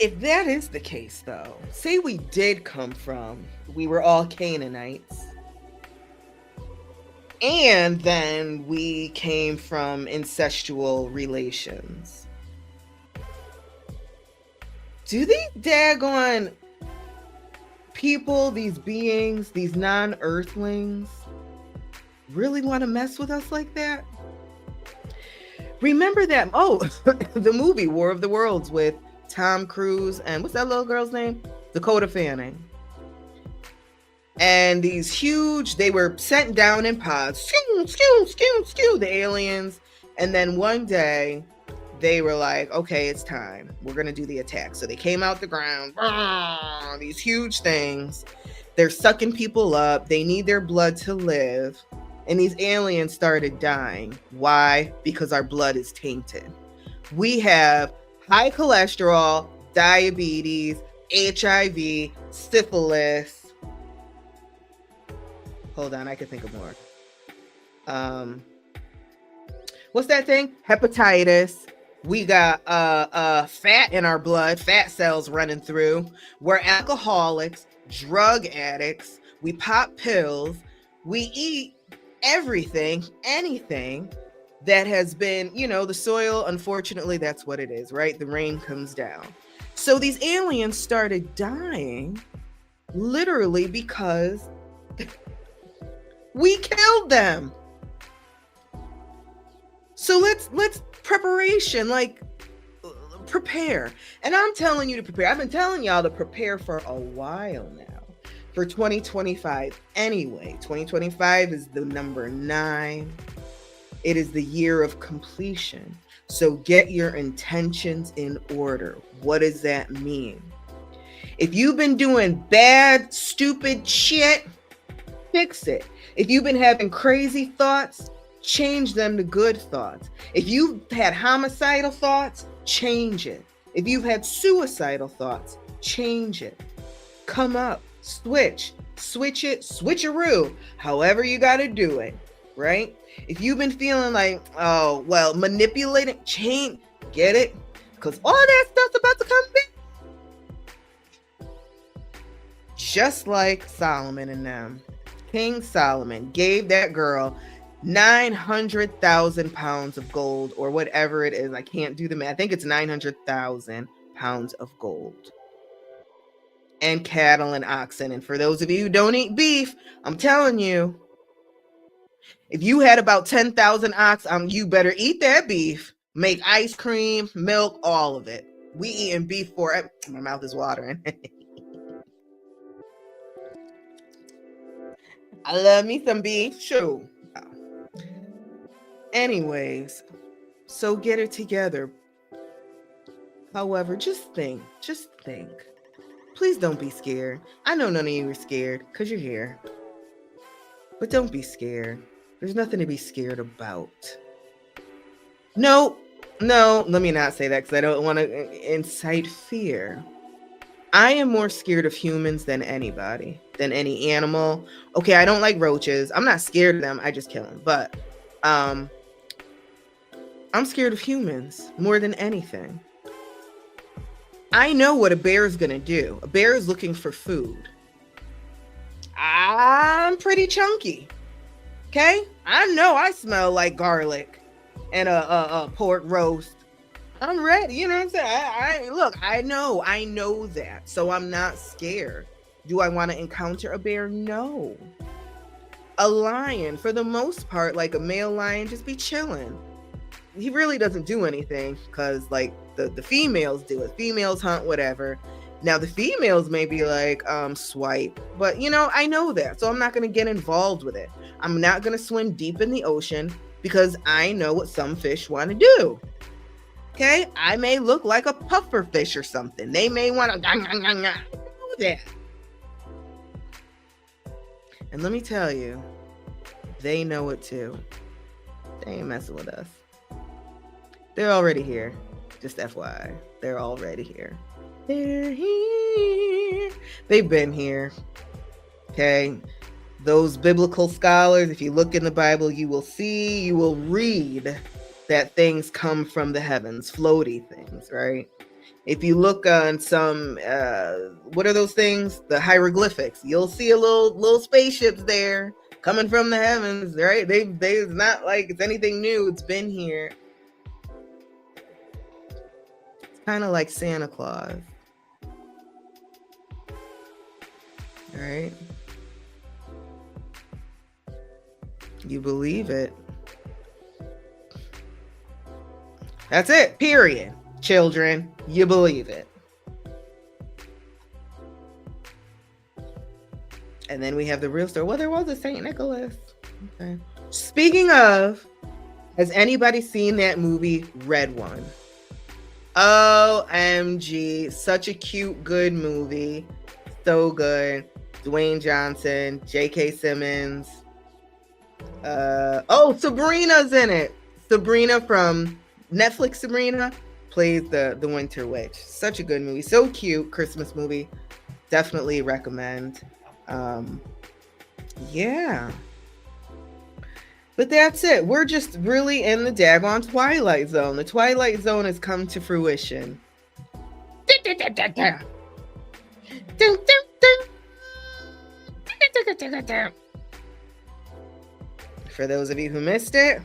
If that is the case, though, say we did come from, we were all Canaanites, and then we came from incestual relations. Do these daggone people, these beings, these non-earthlings, really want to mess with us like that? Remember that, the movie War of the Worlds with Tom Cruise and what's that little girl's name? Dakota Fanning. And these huge, they were sent down in pods, the aliens. And then one day they were like, okay, it's time. We're going to do the attack. So they came out the ground, these huge things. They're sucking people up. They need their blood to live. And these aliens started dying. Why? Because our blood is tainted. We have high cholesterol, diabetes, HIV, syphilis. Hold on, I can think of more. What's that thing? Hepatitis. We got fat in our blood, fat cells running through. We're alcoholics, drug addicts. We pop pills. We eat everything, anything that has been, the soil. Unfortunately, that's what it is, right? The rain comes down. So these aliens started dying literally because we killed them. So let's preparation, prepare. And I'm telling you to prepare. I've been telling y'all to prepare for a while now. for 2025. Anyway, 2025 is the number 9. It is the year of completion. So get your intentions in order. What does that mean? If you've been doing bad, stupid shit, fix it. If you've been having crazy thoughts, change them to good thoughts. If you've had homicidal thoughts, change it. If you've had suicidal thoughts, change it. Come up, switch it, switcheroo, however you got to do it, right? If you've been feeling like, oh, well, manipulating, change, get it? Because all that stuff's about to come back. Just like Solomon and them. King Solomon gave that girl 900,000 pounds of gold, or whatever it is. I can't do the math. I think it's 900,000 pounds of gold. And cattle and oxen. And for those of you who don't eat beef, I'm telling you, if you had about 10,000 ox, you better eat that beef. Make ice cream, milk, all of it. We eating beef for it. My mouth is watering. I love me some beef. Sure. Anyways, so get it together. However, just think. Please don't be scared. I know none of you are scared because you're here. But don't be scared. There's nothing to be scared about. No, let me not say that because I don't want to incite fear. I am more scared of humans than anybody, than any animal. Okay, I don't like roaches. I'm not scared of them. I just kill them. But I'm scared of humans more than anything. I know what a bear is going to do. A bear is looking for food. I'm pretty chunky. Okay? I know I smell like garlic and a pork roast. I'm ready. You know what I'm saying? I know that. So I'm not scared. Do I want to encounter a bear? No. A lion, for the most part, like a male lion, just be chilling. He really doesn't do anything because like the females do it. Females hunt, whatever. Now the females may be like swipe, but I know that. So I'm not going to get involved with it. I'm not going to swim deep in the ocean because I know what some fish want to do. Okay, I may look like a puffer fish or something. They may want to do that. And let me tell you, they know it too. They ain't messing with us. They're already here. Just FYI, they're already here. They're here. They've been here. Okay, those biblical scholars, if you look in the Bible, you will read that things come from the heavens, floaty things, right? If you look on some, what are those things? The hieroglyphics. You'll see a little spaceships there coming from the heavens, right? They it's not like it's anything new. It's been here. It's kind of like Santa Claus, all right? You believe it. That's it, period. Children, you believe it. And then we have the real story. Well, there was a St. Nicholas. Okay. Speaking of, has anybody seen that movie, Red One? OMG. Such a cute, good movie. So good. Dwayne Johnson, J.K. Simmons. Sabrina's in it. Sabrina from Netflix. Sabrina plays the Winter Witch. Such a good movie. So cute. Christmas movie. Definitely recommend. Yeah. But that's it. We're just really in the daggone Twilight Zone. The Twilight Zone has come to fruition. For those of you who missed it,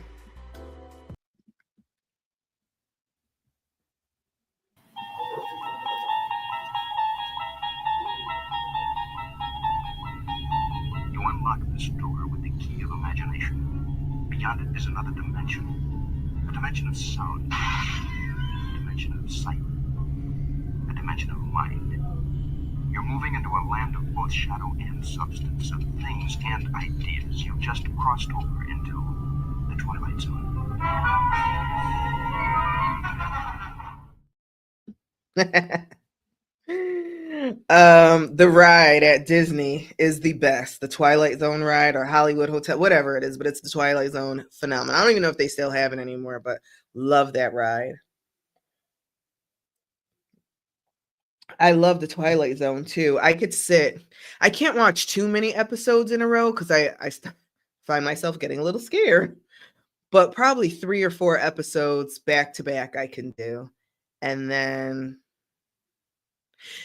you unlock this door with the key of imagination. Beyond it is another dimension. A dimension of sound. A dimension of sight. A dimension of mind. You're moving into a land of both shadow and substance, of things and ideas. You've just crossed over into the Twilight Zone. The ride at Disney is the best. The Twilight Zone ride or Hollywood Hotel, whatever it is, but it's the Twilight Zone phenomenon. I don't even know if they still have it anymore, but love that ride. I love the Twilight Zone too. I can't watch too many episodes in a row because I find myself getting a little scared. But probably 3 or 4 episodes back to back I can do. And then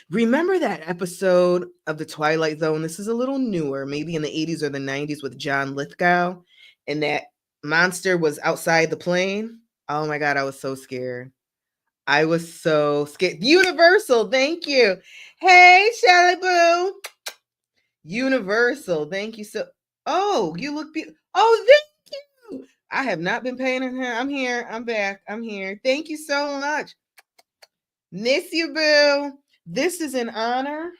remember that episode of the Twilight Zone? This is a little newer, maybe in the 80s or the 90s with John Lithgow, and that monster was outside the plane. Oh my God, I was so scared. I was so scared. Universal, thank you. Hey, Shelly Boo. Universal, thank you so. Oh, you look beautiful. Oh, thank you. I have not been paying her. I'm here. I'm back. I'm here. Thank you so much. Miss you, Boo. This is in honor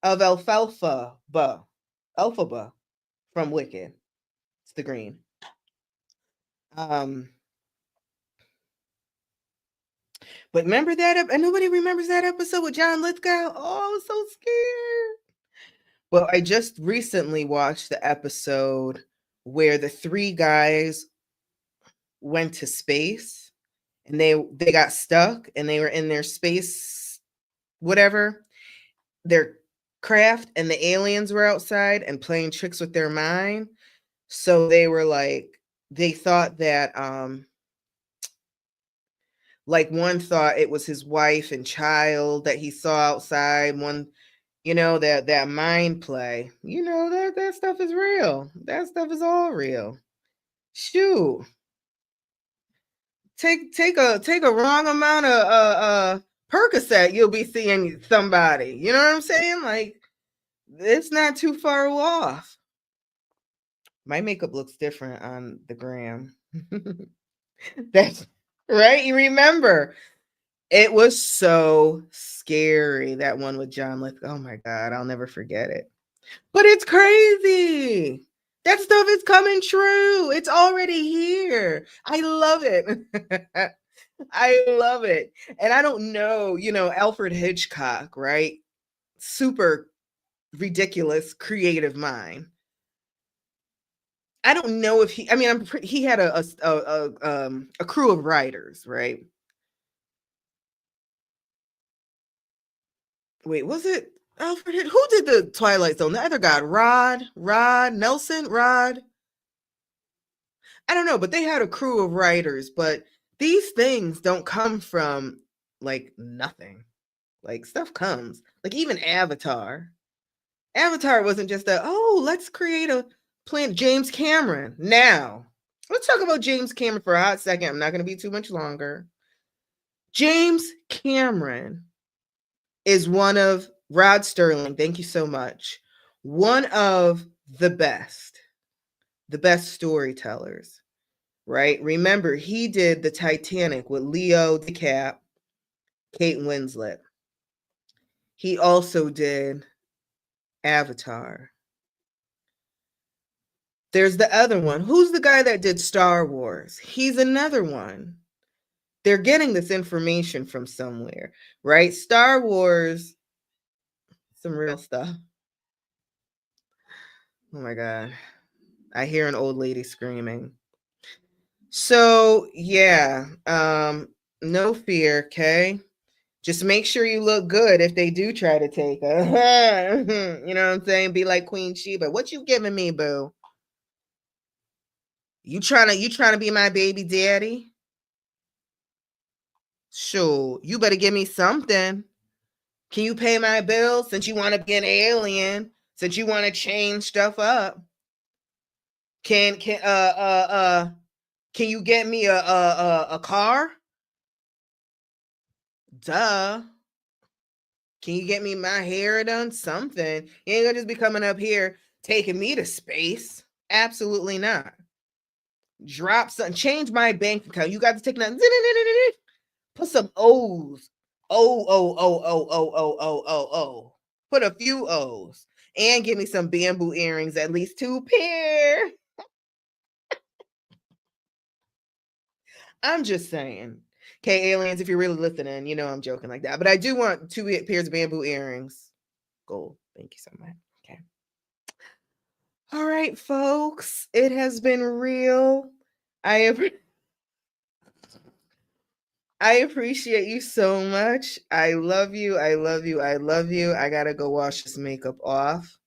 of Elphaba from Wicked. It's the green. But remember that and nobody remembers that episode with John Lithgow. Oh, I was so scared. Well, I just recently watched the episode where the 3 guys went to space and they got stuck and they were in their space, whatever, their craft, and the aliens were outside and playing tricks with their mind. So they were like, they thought that like one thought it was his wife and child that he saw outside. One, that mind play, that stuff is real. That stuff is all real. Shoot. Take a wrong amount of Percocet, you'll be seeing somebody. You know what I'm saying? Like, it's not too far off. My makeup looks different on the gram. That's right. You remember. It was so scary, that one with John Lithgow. Oh my God, I'll never forget it. But it's crazy. That stuff is coming true. It's already here. I love it. I love it. And I don't know, Alfred Hitchcock, right? Super ridiculous creative mind. I don't know if he had a crew of writers, right? Wait, was it Alfred? Who did the Twilight Zone? The other guy, Rod Nelson. I don't know, but they had a crew of writers. But these things don't come from like nothing. Like, stuff comes. Like, even Avatar. Avatar wasn't just let's create a plan. James Cameron. Now, let's talk about James Cameron for a hot second. I'm not going to be too much longer. James Cameron is one of Rod Sterling. Thank you so much. One of the best storytellers, right? Remember, he did the Titanic with Leo DiCaprio, Kate Winslet. He also did Avatar. There's the other one. Who's the guy that did Star Wars? He's another one. They're getting this information from somewhere, right? Star Wars, some real stuff. Oh my God. I hear an old lady screaming. So yeah, no fear, okay? Just make sure you look good if they do try to take her. You know what I'm saying? Be like Queen Sheba. What you giving me, boo? You trying to be my baby daddy? Sure, you better give me something. Can you pay my bills since you want to be an alien? Since you want to change stuff up? Can you get me a car? Duh. Can you get me my hair done? Something. You ain't gonna just be coming up here taking me to space. Absolutely not. Drop something. Change my bank account. You got to take nothing. Put some O's. Oh. Put a few O's. And give me some bamboo earrings, at least 2 pair. I'm just saying. Okay, aliens, if you're really listening, you know I'm joking like that. But I do want 2 pairs of bamboo earrings. Gold. Thank you so much. Okay. All right, folks. It has been real. I appreciate you so much. I love you. I love you. I love you. I gotta go wash this makeup off.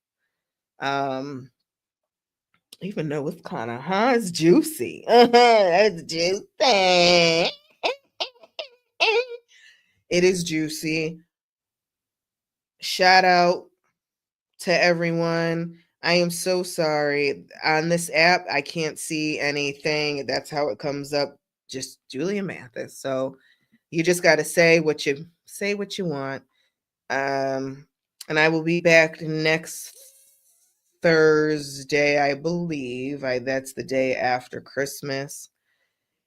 Even though it's kind of, it's juicy. It's juicy. It is juicy. Shout out to everyone. I am so sorry. On this app, I can't see anything. That's how it comes up. Just Julia Mathis. So you just got to say what you want. And I will be back next Thursday, I believe. That's the day after Christmas.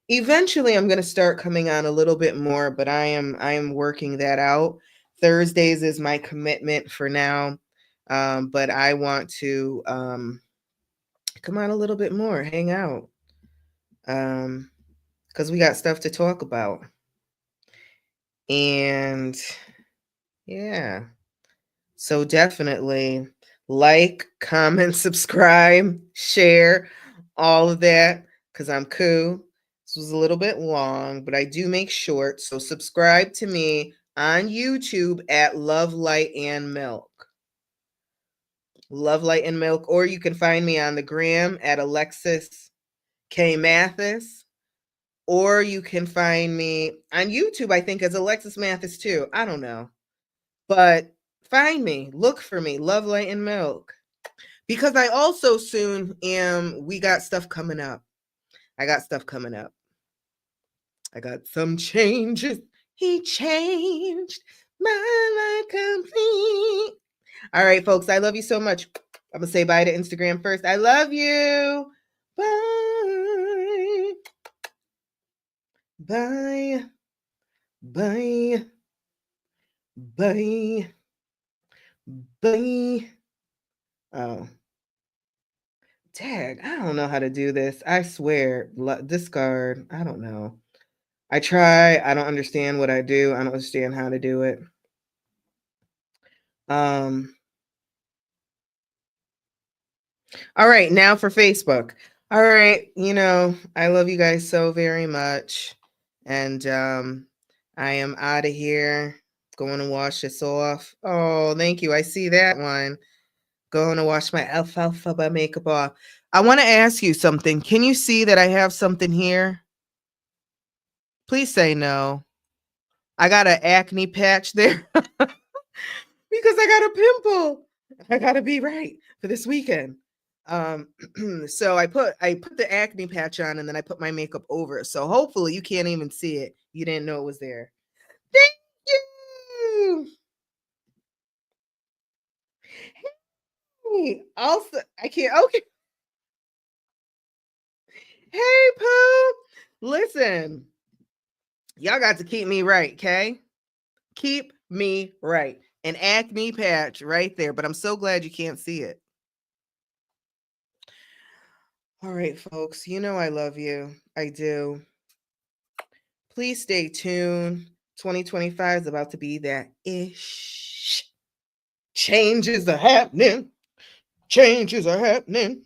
Eventually I'm going to start coming on a little bit more, but I am working that out. Thursdays is my commitment for now. But I want to come on a little bit more, hang out. Because we got stuff to talk about. And yeah. So definitely like, comment, subscribe, share, all of that, because I'm cool. This was a little bit long, but I do make short. So subscribe to me on YouTube at Love, Light, and Milk. Love, Light, and Milk. Or you can find me on the gram at Alexis K. Mathis. Or you can find me on YouTube, I think, as Alexis Mathis too. I don't know. But find me. Look for me. Love, Light, and Milk. Because I also soon we got stuff coming up. I got stuff coming up. I got some changes. He changed my life complete. All right, folks, I love you so much. I'm going to say bye to Instagram first. I love you. Bye. Bye. Bye. Bye. Bye. Oh. Tag. I don't know how to do this. I swear. Discard. I don't know. I try. I don't understand what I do. I don't understand how to do it. All right, now for Facebook. All right, I love you guys so very much. And I am out of here. Going to wash this off. Oh, thank you. I see that one. Going to wash my alfalfa makeup off. I want to ask you something. Can you see that I have something here? Please say no. I got an acne patch there because I got a pimple. I got to be right for this weekend. So I put the acne patch on and then I put my makeup over it. So hopefully you can't even see it. You didn't know it was there. Thank you. Hey, also, I can't. Okay. Hey, Pooh. Listen, y'all got to keep me right, okay? Keep me right. An acne patch right there, but I'm so glad you can't see it. All right, folks, I love you. I do. Please stay tuned. 2025 is about to be that ish. Changes are happening. Changes are happening.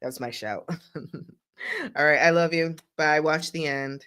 That's my shout. All right, I love you. Bye. Watch the end.